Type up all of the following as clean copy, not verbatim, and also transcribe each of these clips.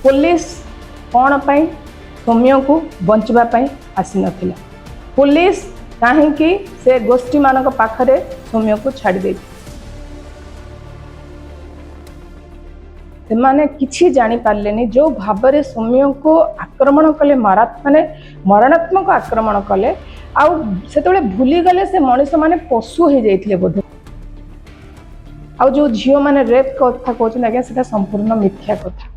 Police कौन पाई सौम्य को बंचवाई आसी नथिला। पुलिस कहीं से गोष्ठी मान पाखरे सौम्य को छाड़ी दे से किसी जानी पार्ले जो भाव में सौम्य को आक्रमण कले माने मरणात्मक आक्रमण कले आते भूली गले से मनीष माने पशु हो जाते बोध आ जो झील मैंने रेप कथा कहते आज्ञा से संपूर्ण मिथ्या कथा।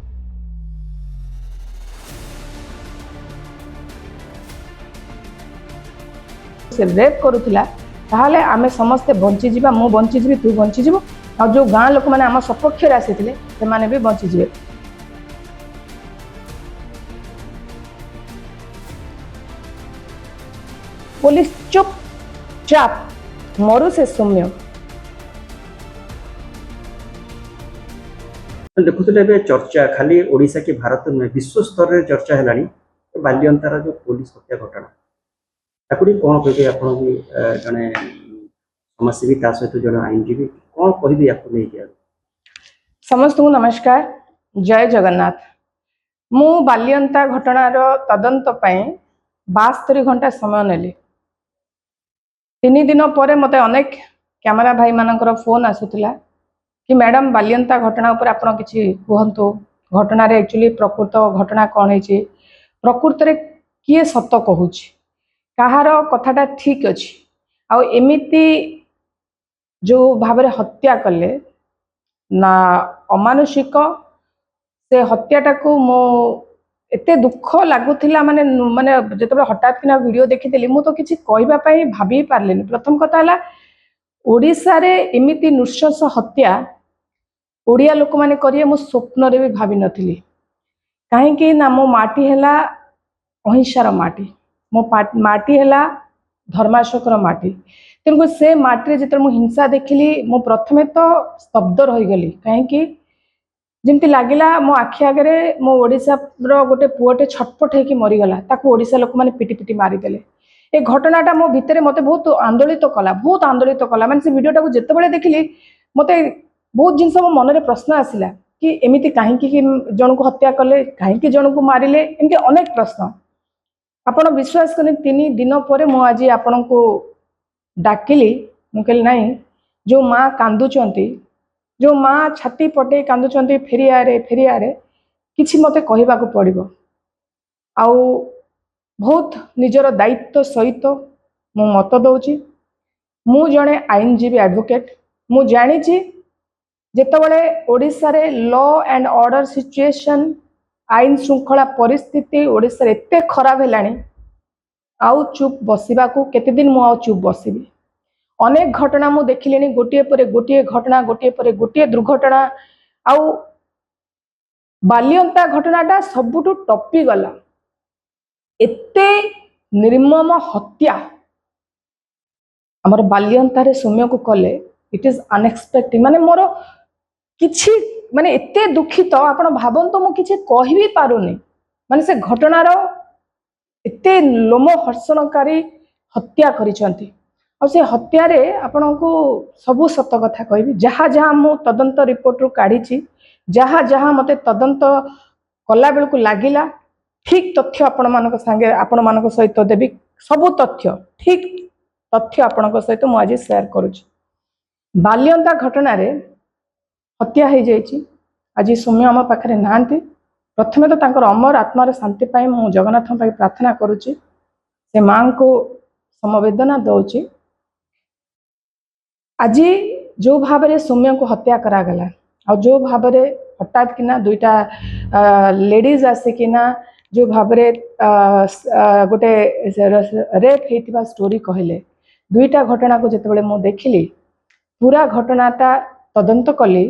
से रेप करुला ताहले आमे समस्ते बंचीजी मु बंचीजी तू बंचीज आ जो गाँ लोक मैंने आम सपक्ष आसी से भी बंचीजे। पुलिस चुपचाप मरु से सौम्य देखुले चर्चा खाली ओडिशा की भारत नुहे विश्व स्तर में चर्चा है बाल्यंतार जो पुलिस हत्या घटना ताकि कौन कहे आप जड़े समाजसेवी सहित जड़े आईनजीवी कौन कह समस्त को नमस्कार जय जगन्नाथ। मु बाल्यंता घटनार तदंत 72 घंटा समय नेली। 3 दिन पर मते अनेक कैमरा भाई मानकर फोन आसुला कि मैडम बाल्यंता घटना उपर आपण किछि कहंतु घटना रे एक्चुअली प्रकृत घटना कौन है प्रकृत रे किए सत कहूछि कहार कथाटा ठीक अच्छी आ एमिति जो भाव हत्या कले ना अमानुषिक से हत्याटा को मो एते दुख लगुला माने माने जो हठात किना वीडियो देखी मु तो किसी कहवाई भाभी पारे। प्रथम कथा है ओडिशा रे एमिति नृशंस हत्या ओडिया लोक माने करिए मो स्वप्न रे भी भाभी नथिली। कहीं ना मो माटी है अहिंसार माटी मो माटी है धर्माशोकर माटी तेणुक से माटी जो हिंसा देखिली मो प्रथमे तो स्तब्ध रहीगली कहीं जमती लगला मो आखि आगे मो ओडिशा गोटे पुओटे छटपट होकर मरीगला ताकू ओडिशा लोक मैंने पिटी पिटी मारिदेले। ये घटनाटा मो भितर मत बहुत आंदोलित कला मैंने से वीडियोटा को जिते देखिली मत बहुत जिनस मो मन में प्रश्न आसला कि एमती कहीं जन को हत्या कले कहीं जन को मारे एमती अनेक प्रश्न आपण विश्वास करें। 3 दिन पर मु आज आपण को डाकिली मु कहली नहीं जो माँ कांदुचंती जो माँ छाती पटे कांदुचंती फेरियारे किछि मते कहबाकू पड़िबो आउ बहुत निजर दायित्व सहित मु मत दउची। मु जणे आईनजीवी एडवोकेट मु जानी जेतबले ओडिशा रे लॉ एंड ऑर्डर सिचुएशन आईन श्रृंखला परिस्थिति ओडिशा रे एते खराब हेलानी आउ चुप बसिबा को केते दिन मु आउ चुप बसिबी। अनेक घटना मु देखिलेनी गोटे पर गोटे घटना गोटे पर गोटे दुर्घटना आउ बाल्यंता घटनाटा सबुठु टपी गला। एते निर्मम हत्या हमर बाल्यंता रे सौम्य को कले इट इज अनएक्सपेक्टेड माने मोर किछि माने एते दुखित आपण भाबंतो मु किछि कहि भी पारुनी माने से घटनार एते लोम हर्षणकारी हत्या करिसंती और से हत्यारे आपण को सबू सत कथा कहबी जहाँ जहाँ मु तदंत रिपोर्ट रु काढ़ी जहाँ जहाँ मते तदंत कला बेलू लगिला ठीक तथ्य आपण मान संगे आपण मान सहित देवी सबू तथ्य ठीक तथ्य आपण सहित मु आज शेयर करुछि। बाल्यंता घटना रे हत्या हो जाइछि आज सौम्य आम पाखे नाहांती। प्रथमे तो तांकर अमर आत्मार शांति पाई मु जगन्नाथ पाई प्रार्थना करुछि से मां को समवेदना दउछि। आज जो भाव में सौम्य को हत्या करागला और जो भाव में हठात किना दुईटा लेडीज आसिकिना जो भाव में गोटे रेप होता स्टोरी कहले दुईटा घटना को जिते मु देखिली पूरा घटनाटा तदंत कली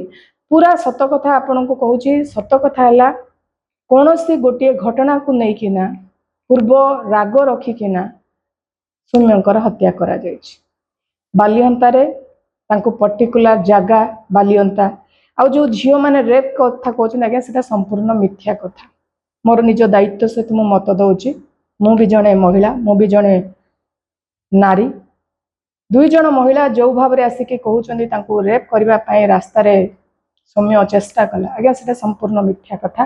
पूरा सत कथा आपण को कहूँ सत कथा है कौन सी गोटे घटना को लेकिना पूर्व राग रखिकिना सौम्यंकर हत्या करा जायछि। बाल्यंता रे तांको पर्टिकुलर जगह बाल्यंता आ जो झील मैंने रेप कथा कहते आज्ञा से संपूर्ण मिथ्या कथा। मोर निज दायित्व सहित मु मत दउछि मु भी जड़े महिला मु भी जड़े नारी 2 जण महिला जो भाव में आसिक कहते रेप करने रास्तार सौम्य चेष्टा कला आज्ञा से संपूर्ण मिथ्या कथा।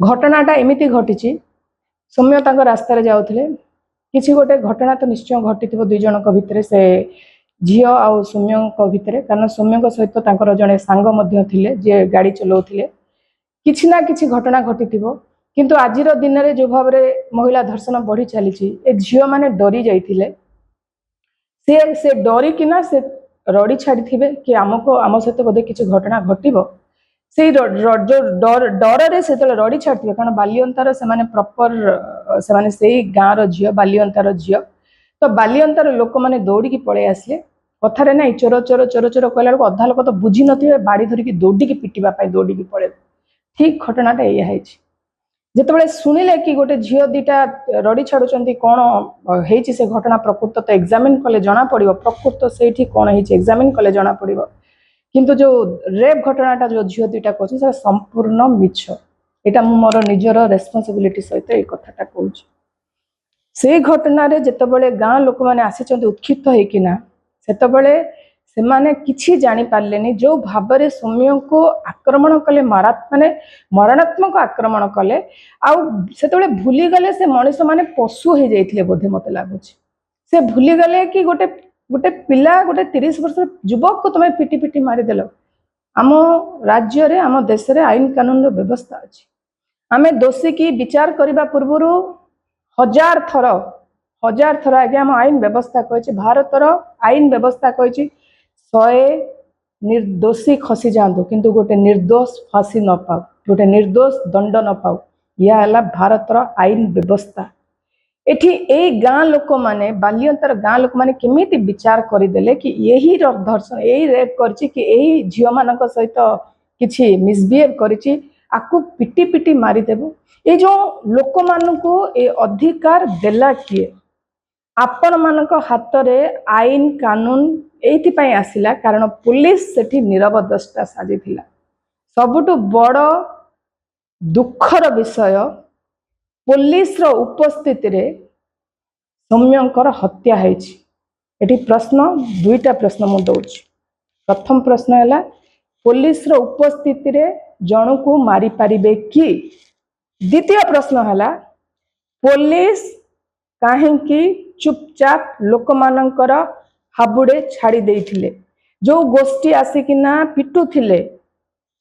घटनाटा एमिति घटी सौम्य तांको रास्तार जाउथिले किछि गोटे घटना तो निश्चय घटी दुई जनक भितर से झील आउ सौम्य भितर कारण सौम्य सहित तांकर जड़े सांग मध्य थिले जे गाड़ी चलाउथिले किछि ना किछि घटना घटी किंतु आजिर दिन में जो भाव महिला धर्षण बढ़ी चली ए झील मैंने डरी जाइए से डरिकिना से रड़ी छाड़ी कि आमको आम सहित बोधे किसी घटना घटव से डर से रड़ी छाड़ी कारण बालिअंतार से प्रॉपर से गाँव झील बालिअंतार झील तो बालिअंतार लोक मैंने दौड़ी पलि आसिले कथार ना चोर चोर चोर चोर कहला अधा लोक तो बुझी नथिबे बाड़ी धरिकी दौड़ी पिटिबा दौड़ी पड़े ठीक घटनाटा या जितेबाला शुणिले कि गोटे झील दीटा रड़ी छाड़ुंट कौन होती से घटना प्रकृत तो एग्जामिन कले जना पड़ो प्रकृत से कौन होती एग्जामिन कले जना पड़ो किंतु जो रेप घटनाटा जो झील दीटा कहूँ संपूर्ण मिछ यहाँ मोर निजर रेस्पॉन्सिबिलिटी सहित ये कथाटा कहूँ से घटना जितेबाला गाँ लोक मैंने आसी उत्क्षिप्त होकिना सेतबले सेमाने किछि जानी पारलेनी जो भाव में सौम्य को आक्रमण कले माने मरणात्मक आक्रमण कले आउ भूली गले से मनीष माने पशु हो जाइथिले बोधे मते लागुछि से भूली गले कि गोटे गोटे पिला गोटे 30 वर्ष युवक को तुम्हें पिटी पिटी मारिदेल आम राज्य रे आम देश रे आईन कानून व्यवस्था अच्छी आमे दोषी की विचार करने पूर्व हजार थर आगे आम आईन व्यवस्था कही भारतर आईन व्यवस्था कही 100 निर्दोषी खसी जातु किंतु गोटे निर्दोष फांसी न पाऊ गोटे निर्दोष दंड न पाऊ यह है भारतर आईन व्यवस्था एठी ए गाँ लोक माने बालिअंतार गाँ लोक माने केमिति विचार करदेले कि यही धर्षण यही रेप करछि कि यही झील मानक सहित किछि मिसबिहेव करछि आकु पिटी पिटी मारिदेबु ए जो लोक मानकु ए अधिकार देला किए आपण मानक हाथ रे आईन कानून एइथिपाई आसिला कारण पुलिस सेठी नीरव दृष्टा साजिथिला सबुठु बड़ दुखर विषय पुलिस रो उपस्थिति रे सौम्यंकर हत्या हैछि एठी प्रश्न दुईटा प्रश्न मु दउछि प्रथम प्रश्न हैला पुलिस रो उपस्थिति रे जणु को मारी पारिबे कि द्वितीय प्रश्न हैला पुलिस काहेकि चुपचाप लोक मानकर हाबुड़े छाड़ी देइथिले जो गोष्ठी आसिकिना पिटुथिले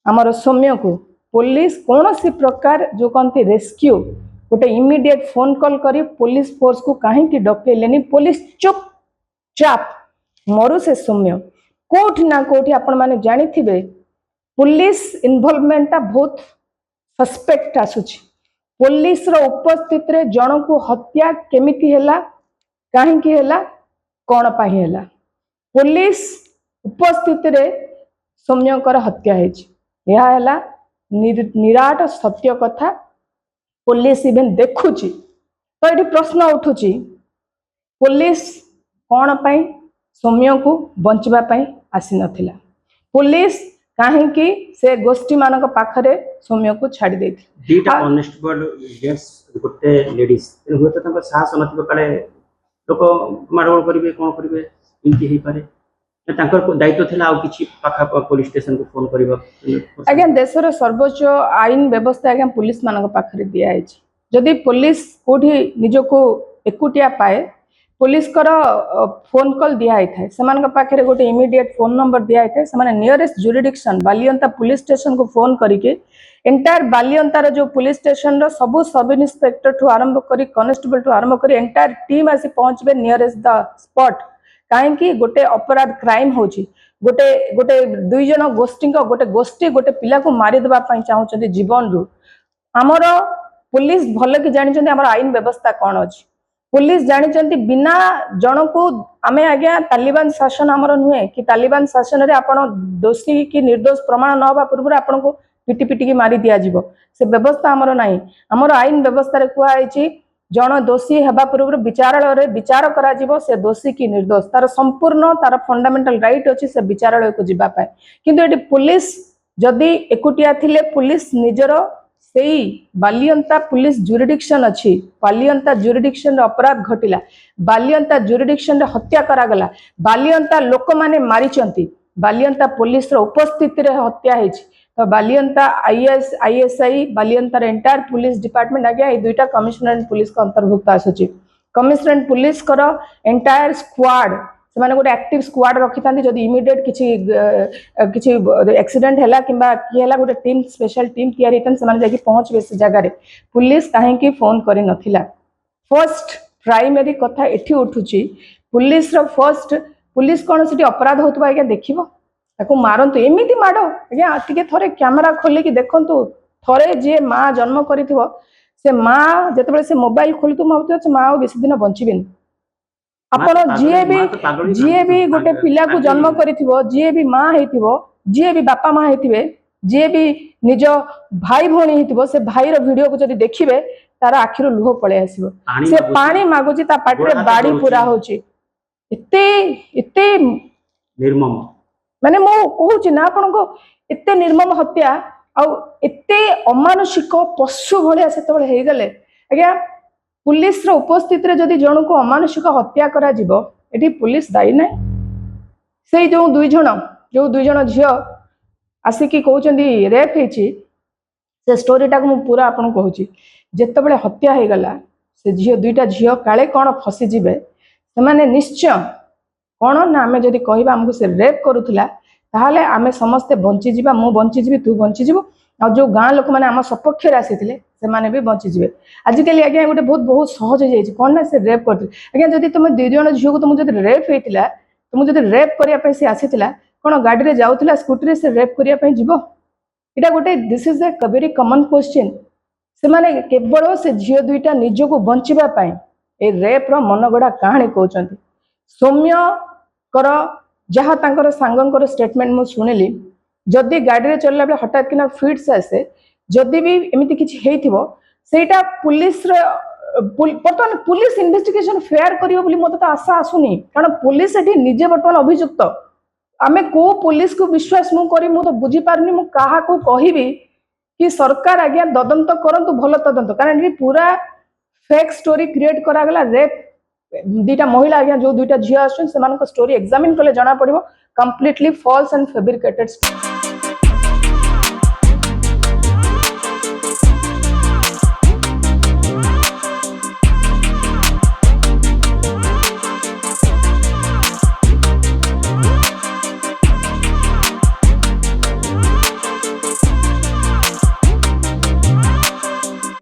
आमर सौम्य को पुलिस कौन सी प्रकार जो कहते रेस्क्यू गोटे इमिडिएट फोन कॉल करी पुलिस फोर्स को कहीं डकेलेनी पुलिस चुपचाप मरु से सौम्य कोठी ना कोठी आपण माने जानी थिबे पुलिस इन्वॉल्वमेंट बहुत सस्पेक्ट आसुची पुलिस रो उपस्थिति रे जण को हत्या केमिति हैला काहेकि हैला कौन पाई हैला पुलिस उपस्थिति रे सौम्यकर हत्या हैछि यह हैला निराट सत्य कथा पुलिस इवेन देखुची तो ये प्रश्न उठुची पुलिस कौन पाई सौम्य को बंचवा पाई आसी नथिला पुलिस काहेकि से गोष्ठी मानक पाखरे सौम्य को छाड़ी देथि दीटा कॉन्स्टेबल जेंट्स गोटे लेडीज हुए तो तंको साहस नथिबो काले लोक मारगोल करिवे कोन करिवे इनकी हे पारे तांकर दायित्व थिला आ किछि पाखा पुलिस स्टेशन को फोन करिवा आज्ञा देशर सर्वोच्च आईन व्यवस्था आज्ञा पुलिस मानक पाखरे दिया हैछि जदि पुलिस कोठी निजको एकुटिया पाए पुलिस कर फोन कॉल दिया है से पाखे गोटे इमिडिएट फोन नंबर दिया है से नियरेस्ट जुरिडिक्शन बालिअंता पुलिस स्टेशन को फोन करके एंटायर बालिअंतार जो पुलिस स्टेशन रो सबु सब इन्स्पेक्टर ठू आरंभ करी कॉन्स्टेबल ठू आरंभ करी एंटायर टीम आसी पहुंचबे नियरेस्ट द स्पॉट काहेकि गोटे अपराध क्राइम होची गोटे गोटे दुई जन गोष्ठी गोटे पिला को मारी देबा पई चाहउछथि जीवन रु हमर पुलिस भल कि जानिछथि हमर आईन व्यवस्था कोन अछि पुलिस जानिछथि बिना जन को आमे आज्ञा तालिबान शासन हमर नुहे कि तालिबान शासन रे आपण दोषी कि निर्दोष प्रमाण न होबा पूर्व आपण को पिटी पिटी की मारी दिया जिवो से व्यवस्था हमर नाही हमर आईन व्यवस्था रे कुआ आइछि जन दोषी हेबा पूर्व विचारालय रे विचार करा जिवो से दोषी कि निर्दोष तार संपूर्ण तार फंडामेंटल राइट अछि से विचारालय को जिबा पाए किंतु एटी पुलिस जदि एकुटिया थिले पुलिस निजरो सेई बालिअंता पुलिस जुरिडिक्शन अच्छी बालिअंता जुरिडिक्शन अपराध घटिला बालिअंता जुरिडिक्शन रे हत्या करागला बालिअंता लोक माने मारिचंती बालिअंता पुलिस रो उपस्थिति रे हत्या हेछि तो बालियंता आईएसआई बालियंतार एंटायर पुलिस डिपार्टमेंट आज्ञा ये दुईटा कमिशनरेट पुलिस को अंतर्भुक्त आसुची कमिशनरेट पुलिस कर एंटायर स्क्वाड से गोटे एक्टिव स्क्वाड रखी था जब इमिडिएट किसी एक्सीडेंट है कि गोटे टीम स्पेशल टीम तैयारी से पहुंचे से जगह पुलिस कहीं फोन कर नथिला फर्स्ट प्राइमरी कथा एठी उठुची पुलिस रो फर्स्ट पुलिस कौन से अपराध होता आज्ञा देखो ताको मारंतु एमिति माड़ आज्ञा टिके थोड़े कैमेरा खोलिकी देखंतु थोड़े जी माँ जन्म करिथिबो से माँ जितेबाला से मोबाइल खोलुतु भावुथिबो से माँ बेसी दिन बंचीबेनी आपण जीए भी गोटे पिला को जन्म करिथिबो जीए भी माँ हेतिबो जीए भी बापा माँ हेतिबे जीए भी निज भाई भौणी हेतिबो से भाई रो वीडियो को जदि देखिबे तार आखिर लुह पळे आसीबो से पानी मागुची ता पाटरे बाड़ी पूरा होची एते एते निर्मम माने मो कहूची ना आपण को एते निर्मम हत्या आ एते अमानुषिक पशु भलिया सेतबेले हे गले आज्ञा पुलिस रो उपस्थित रे जदि जण को अमानुषिक हत्या करा जिवो एठी पुलिस दायी नै से जो दुई जण झियो आसिकी कहउचंदी रेप हेची से स्टोरीटा को मु पूरा आपन कहूची जेतेबेले हत्या हे गला से झियो दुईटा झियो काले कोन फसी जिवे से माने निश्चय कोन ना आमे जदि कहिबा हमको से रेप करूथला ताहाले आमे समस्ते बंची जिबा मु बंची जिबी तू बंची जिवो आ जो गाँ लोक मैंने आम सपक्ष आसी से भी बंचीजे आजिकल आज्ञा गोटे बहुत सहज हो जाए कौन ना से रेप कर आज्ञा जब तुम दुई जन झील को तुम रेप होता तुम जो रेप करने सी आसीला कौन गाड़ी में जाऊला स्कूटी से रेप करने जीव यहाँ गोटे this is a very common question से माने केवल से झील दुईटा निजक बचापी ए रेप्र मनगढ़ा कहानी कहते सौम्य कर जहाँ तांकर सांगंकर स्टेटमेंट मु शुणिली जदि गाड़ी में चलला बेले हठात किना फिट्स आसे जदि भी एमती किछि हेइथिबो सेटा पुलिस बर्तमान पुलिस इन्वेस्टिगेशन फेयर करियो बोली मते तो आशा आसुनी कारण पुलिस एठी निजे बर्तमान अभियुक्त आमे को पुलिस को विश्वास मु करी मु तो बुझी पारनी मु काहा को कहिबी कि सरकार आज्ञा तदंत करंतु भलो तदंत कारण ये पूरा फेक स्टोरी क्रिएट करा गला रेप दुईटा महिला आज्ञा जो दुईटा झियो आछन सेमानक स्टोरी एग्जामिन कले जाना पड़िबो completely false and fabricated story